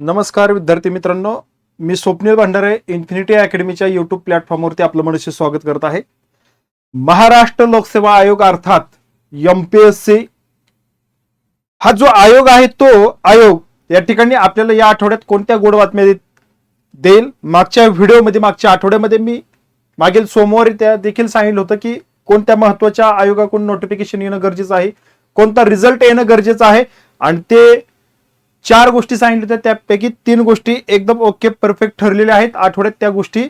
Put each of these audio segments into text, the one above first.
नमस्कार विद्यार्थी मित्रांनो, मी स्वप्नील भंडारे इन्फिनिटी अकॅडमीच्या यूट्यूब प्लॅटफॉर्मवरती आपलं मनसे स्वागत करत आहे. महाराष्ट्र लोकसेवा आयोग अर्थात MPSC हा जो आयोग आहे तो आयोग या ठिकाणी आपल्याला या आठवड्यात कोणत्या गोड बातम्या देईल. मागच्या आठवड्यामध्ये मी मागील सोमवारी त्या देखील सांगितलं होतं की कोणत्या महत्वाच्या आयोगाकडून नोटिफिकेशन येणं गरजेचं आहे, कोणता रिझल्ट येणं गरजेचं आहे, आणि ते 4 गोष्टी सांगितल्या होत्या. त्यापैकी 3 गोष्टी एकदम ओके परफेक्ट ठरलेल्या आहेत. आठवड्यात त्या गोष्टी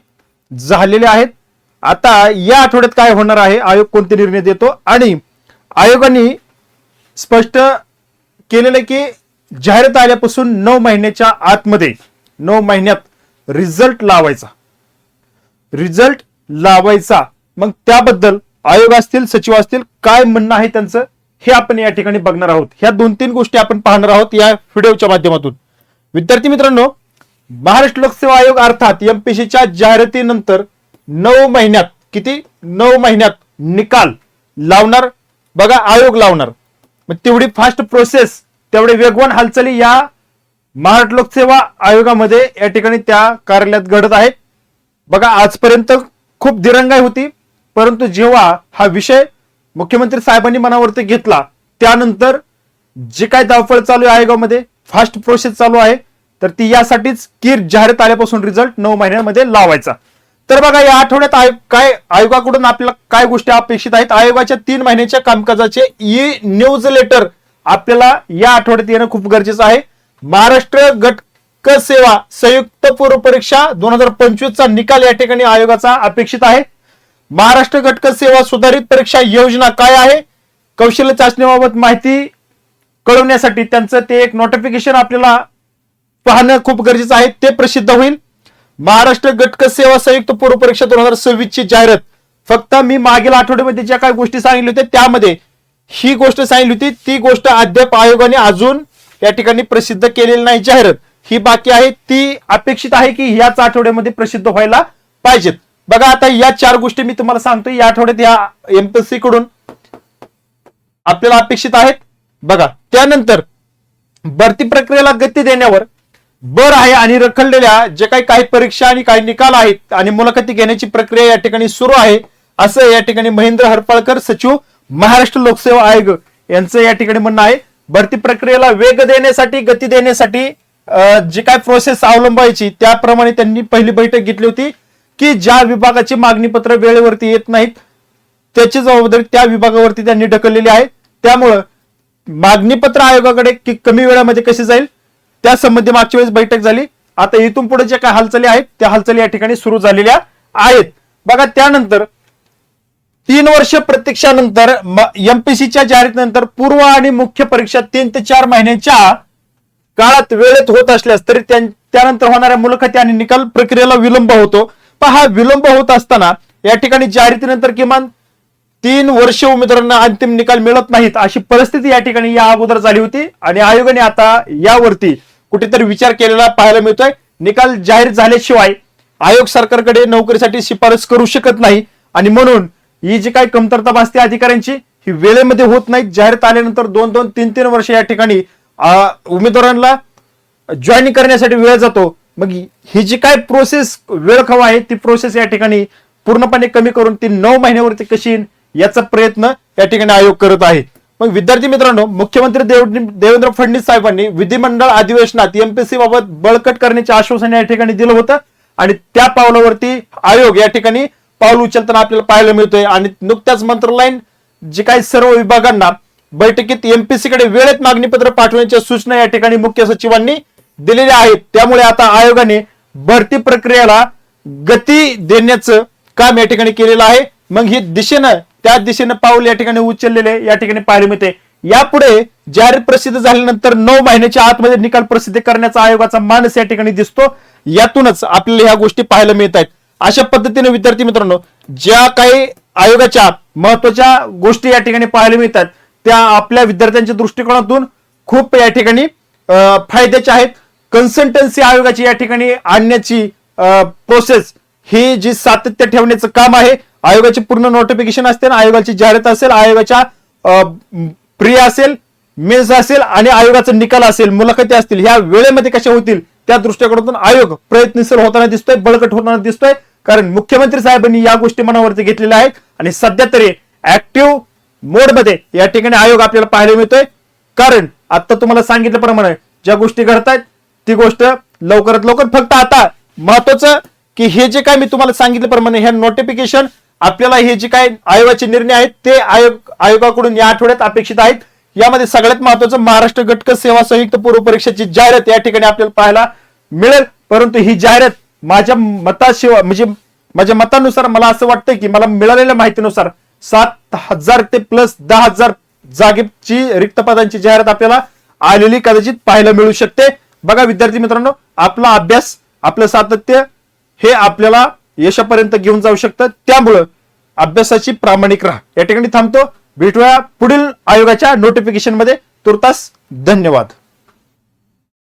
झालेल्या आहेत. आता या आठवड्यात काय होणार आहे, आयोग कोणते निर्णय देतो, आणि आयोगाने स्पष्ट केलेलं की जाहिरात आल्यापासून 9 महिन्याच्या आतमध्ये 9 महिन्यात रिझल्ट लावायचा. मग त्याबद्दल आयोग असतील, सचिव असतील, काय म्हणणं आहे त्यांचं हे आपण या ठिकाणी बघणार आहोत. ह्या 2-3 गोष्टी आपण पाहणार आहोत या व्हिडिओच्या माध्यमातून. विद्यार्थी मित्रांनो, महाराष्ट्र लोकसेवा आयोग अर्थात MPSCच्या जाहिरातीनंतर 9 महिन्यात निकाल लावणार. बघा, आयोग लावणार. मग तेवढी फास्ट प्रोसेस, तेवढे वेगवान हालचाली या महाराष्ट्र लोकसेवा आयोगामध्ये या ठिकाणी त्या कार्यालयात घडत आहेत. बघा, आजपर्यंत खूप दिरंगाई होती, परंतु जेव्हा हा विषय मुख्यमंत्री साहेबांनी मनावरती घेतला त्यानंतर जे काय धावपळ चालू आहे आयोगामध्ये, फास्ट प्रोसेस चालू आहे, तर ती यासाठीच की जाहिरात आल्यापासून रिझल्ट 9 महिन्यामध्ये लावायचा. तर बघा, या आठवड्यात आयोगाकडून आपल्याला काय गोष्टी अपेक्षित आहेत. आयोगाच्या 3 महिन्याच्या कामकाजाचे न्यूज लेटर आपल्याला या आठवड्यात येणं खूप गरजेचं आहे. महाराष्ट्र गट सेवा संयुक्त पूर्व परीक्षा 2025 चा निकाल या ठिकाणी आयोगाचा अपेक्षित आहे. महाराष्ट्र गट सेवा सुधारित परीक्षा योजना काय आहे, कौशल्य चाचणीबाबत माहिती कळवण्यासाठी त्यांचं ते एक नोटिफिकेशन आपल्याला पाहणं खूप गरजेचं आहे, ते प्रसिद्ध होईल. महाराष्ट्र गट सेवा संयुक्त पूर्व परीक्षा 2026 ची जाहिरात, फक्त मी मागील आठवड्यामध्ये ज्या काही गोष्टी सांगितल्या होत्या त्यामध्ये ही गोष्ट सांगितली होती, ती गोष्ट अद्याप आयोगाने अजून या ठिकाणी प्रसिद्ध केलेली नाही. जाहिरात ही बाकी आहे, ती अपेक्षित आहे की याच आठवड्यामध्ये प्रसिद्ध व्हायला पाहिजेत. बघा, आता या 4 गोष्टी मी तुम्हाला सांगतो या आठवड्यात या MPSC कडून आपल्याला अपेक्षित आहेत. बघा, त्यानंतर भरती प्रक्रियेला गती देण्यावर भर आहे आणि रखडलेल्या जे काही परीक्षा आणि काही निकाल आहेत आणि मुलाखती घेण्याची प्रक्रिया या ठिकाणी सुरू आहे, असं या ठिकाणी महेंद्र हरपळकर, सचिव महाराष्ट्र लोकसेवा आयोग यांचं या ठिकाणी म्हणणं आहे. भरती प्रक्रियेला वेग देण्यासाठी, गती देण्यासाठी जी काय प्रोसेस अवलंबायची त्याप्रमाणे त्यांनी पहिली बैठक घेतली होती की ज्या विभागाची मागणी पत्र वेळेवरती येत नाहीत त्याची जबाबदारी त्या विभागावरती त्यांनी ढकललेली आहे. त्यामुळं मागणी पत्र आयोगाकडे कमी वेळामध्ये कशी जाईल त्या संबंधी मागच्या वेळेस बैठक झाली. आता इथून पुढे जे काही हालचाली आहेत त्या हालचाली या ठिकाणी सुरू झालेल्या आहेत. बघा, त्यानंतर 3 वर्ष प्रतीक्षानंतर MPSCच्या जाहिरातीनंतर पूर्व आणि मुख्य परीक्षा 3 ते 4 महिन्यांच्या काळात वेळेत होत असल्यास तरी त्यानंतर होणाऱ्या मुलाखती आणि निकाल प्रक्रियेला विलंब होतो. पण हा विलंब होत असताना या ठिकाणी जाहिरातीनंतर किमान 3 वर्ष उमेदवारांना अंतिम निकाल मिळत नाहीत अशी परिस्थिती या ठिकाणी या अगोदर झाली होती, आणि आयोगाने आता यावरती कुठेतरी विचार केलेला पाहायला मिळतोय. निकाल जाहीर झाल्याशिवाय आयोग सरकारकडे नोकरीसाठी शिफारस करू शकत नाही, आणि म्हणून ही जी काही कमतरता भासते अधिकाऱ्यांची ही वेळेमध्ये होत नाही. जाहिरात आल्यानंतर 2-2, 3-3 वर्ष या ठिकाणी उमेदवारांना जॉईन करण्यासाठी वेळ जातो. मग ही जी काय प्रोसेस वेळखाऊ आहे ती प्रोसेस या ठिकाणी पूर्णपणे कमी करून ती 9 महिन्यावरती कशी येईल याचा प्रयत्न या ठिकाणी आयोग करत आहे. मग विद्यार्थी मित्रांनो, मुख्यमंत्री देवेंद्र फडणवीस साहेबांनी विधिमंडळ अधिवेशनात MPSC बाबत बळकट करण्याचे आश्वासन या ठिकाणी दिलं होतं, आणि त्या पावलावरती आयोग या ठिकाणी पाऊल उचलताना आपल्याला पाहायला मिळतोय. आणि नुकत्याच मंत्रालयाने जे काही सर्व विभागांना बैठकीत MPSC कडे वेळेत मागणी पत्र पाठवण्याच्या सूचना या ठिकाणी मुख्य सचिवांनी दिलेल्या आहेत. त्यामुळे आता आयोगाने भरती प्रक्रियेला गती देण्याचं काम या ठिकाणी केलेलं आहे. मग ही त्या दिशेनं पाऊल या ठिकाणी उचललेले या ठिकाणी पाहायला मिळते. यापुढे जाहीर प्रसिद्ध झाल्यानंतर 9 महिन्याच्या आतमध्ये निकाल प्रसिद्ध करण्याचा आयोगाचा मानस या ठिकाणी दिसतो. यातूनच आपल्याला ह्या गोष्टी पाहायला मिळत आहेत. अशा पद्धतीने विद्यार्थी मित्रांनो, ज्या काही आयोगाच्या महत्वाच्या गोष्टी या ठिकाणी पाहायला मिळतात त्या आपल्या विद्यार्थ्यांच्या दृष्टिकोनातून खूप या ठिकाणी फायद्याच्या आहेत. कन्सल्टन्सी आयोगाची या ठिकाणी आणण्याची प्रोसेस ही जी सातत्य ठेवण्याचं काम आहे, आयोगाची पूर्ण नोटिफिकेशन असते, आयोगाची जाहिरात असेल, आयोगाच्या प्रिय असेल, मेन्स असेल आणि आयोगाचा निकाल असेल, मुलाखती असतील, ह्या वेळेमध्ये कशा होतील त्या दृष्टिकोनातून आयोग प्रयत्नशील होताना दिसतोय, बळकट होताना दिसतोय. कारण मुख्यमंत्री साहेबांनी या गोष्टी मनावरती घेतलेल्या आहेत आणि सध्या तरी ऍक्टिव्ह मोड मध्ये या ठिकाणी आयोग आपल्याला पाहायला मिळतोय. कारण आता तुम्हाला सांगितल्याप्रमाणे ज्या गोष्टी घडतायत ती गोष्ट लवकरात लवकर, फक्त आता महत्वाचं की हे जे काय मी तुम्हाला सांगितल्याप्रमाणे ह्या नोटिफिकेशन आपल्याला हे जे काय आयोगाचे निर्णय आहेत ते आयोगाकडून या आठवड्यात अपेक्षित आहेत. यामध्ये सगळ्यात महत्वाचं महाराष्ट्र गटक सेवा संयुक्त पूर्व परीक्षेची जाहिरात या ठिकाणी आपल्याला पाहायला मिळेल. परंतु ही जाहिरात माझ्या मताशिवाय म्हणजे माझ्या मतानुसार मला असं वाटतं की मला मिळालेल्या माहितीनुसार 7,000 ते प्लस 10,000 जागेची रिक्त पदांची जाहिरात आपल्याला आलेली कदाचित पाहायला मिळू शकते. बघा विद्यार्थी मित्रांनो, आपला अभ्यास आपलं सातत्य हे आपल्याला यशापर्यंत घेऊन जाऊ शकतं. त्यामुळं अभ्यासाची प्रामाणिक राहा. या ठिकाणी थांबतो. भेटूया पुढील आयोगाच्या नोटिफिकेशन मध्ये. तुर्तास धन्यवाद.